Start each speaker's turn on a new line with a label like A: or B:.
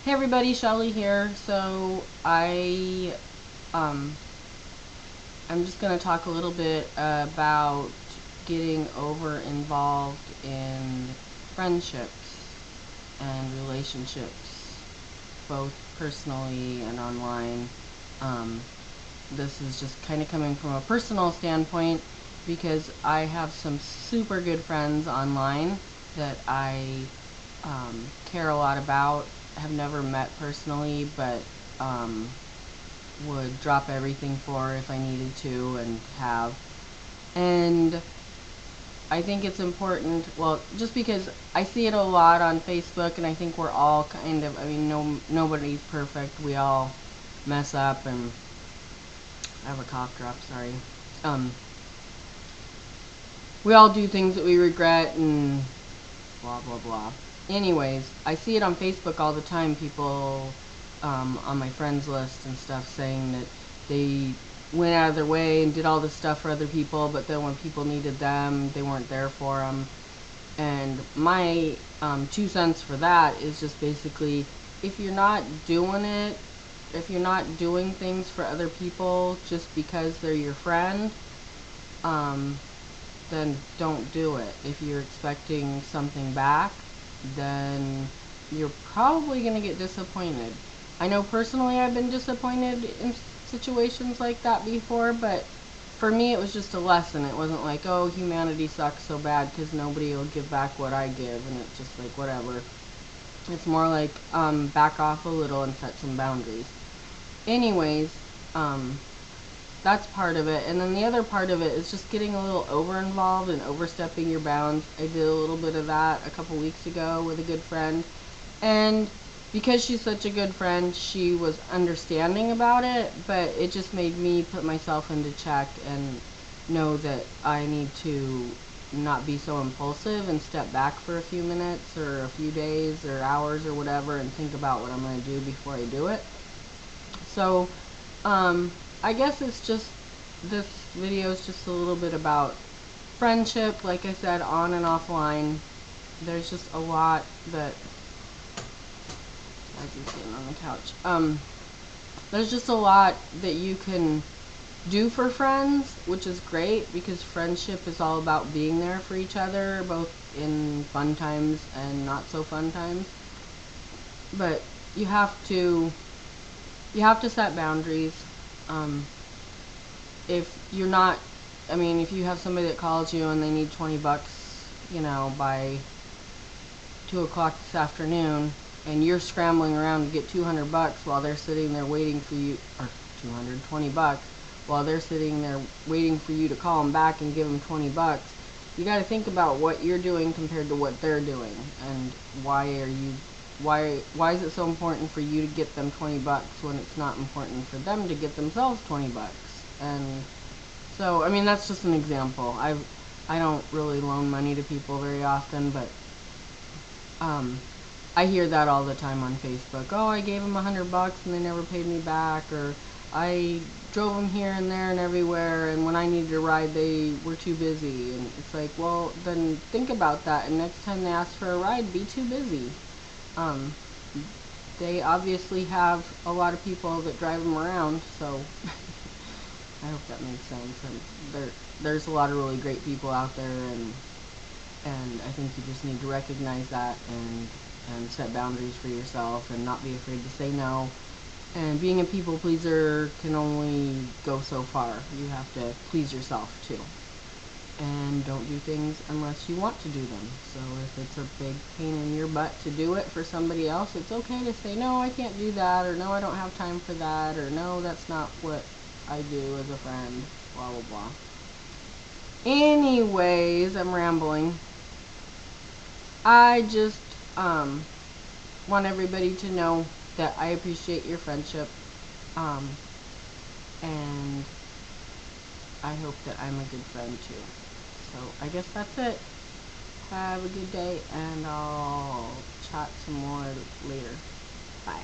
A: Hey everybody, Shelly here. So um I'm just gonna talk a little bit about getting over involved in friendships and relationships, both personally and online. Um, this is just kind of coming from a personal standpoint because I have some super good friends online that I care a lot about. Have never met personally, but um, would drop everything for if I needed to and have. And I think it's important, well, just because I see it a lot on Facebook, and I think we're all kind of, I mean, nobody's perfect. We all mess up, and I have a cough drop, sorry. Um, we all do things that we regret and blah, blah, blah. Anyways, I see it on Facebook all the time, people on my friends list and stuff saying that they went out of their way and did all this stuff for other people, but then when people needed them, they weren't there for them. And my 2 cents for that is just basically, if you're not doing it, if you're not doing things for other people just because they're your friend, um, then don't do it. If you're expecting something back, then you're probably going to get disappointed. I know personally I've been disappointed in situations like that before, but for me it was just a lesson. It wasn't like, oh, humanity sucks so bad because nobody will give back what I give, and it's just like, whatever. It's more like, back off a little and set some boundaries. Anyways, um, that's part of it. And then the other part of it is just getting a little over involved and overstepping your bounds. I did a little bit of that a couple weeks ago with a good friend. And because she's such a good friend, she was understanding about it, but it just made me put myself into check and know that I need to not be so impulsive and step back for a few minutes or a few days or hours or whatever and think about what I'm going to do before I do it. So, I guess it's just, this video is just a little bit about friendship, like I said, on and offline. There's just a lot that, as you're sitting on the couch, there's just a lot that you can do for friends, which is great because friendship is all about being there for each other, both in fun times and not so fun times. But you have to set boundaries. Um, if you're not, I mean, if you have somebody that calls you and they need 20 bucks, by 2 o'clock this afternoon, and you're scrambling around to get 200 bucks while they're sitting there waiting for you, or 220 bucks, while they're sitting there waiting for you to call them back and give them 20 bucks, you got to think about what you're doing compared to what they're doing, and why is it so important for you to get them 20 bucks when it's not important for them to get themselves 20 bucks? And so, I mean, that's just an example. I don't really loan money to people very often, but I hear that all the time on Facebook. Oh, I gave them 100 bucks and they never paid me back, or I drove them here and there and everywhere, and when I needed a ride, they were too busy. And it's like, well, then think about that, and next time they ask for a ride, be too busy. Um, they obviously have a lot of people that drive them around, so I hope that makes sense. And there's a lot of really great people out there, and I think you just need to recognize that and set boundaries for yourself and not be afraid to say no. And being a people pleaser can only go so far. You have to please yourself too. And don't do things unless you want to do them. So if it's a big pain in your butt to do it for somebody else, it's okay to say, no, I can't do that, or no, I don't have time for that, or no, that's not what I do as a friend, blah, blah, blah. Anyways, I'm rambling. I just want everybody to know that I appreciate your friendship, and I hope that I'm a good friend too. So I guess that's it. Have a good day, and I'll chat some more later. Bye.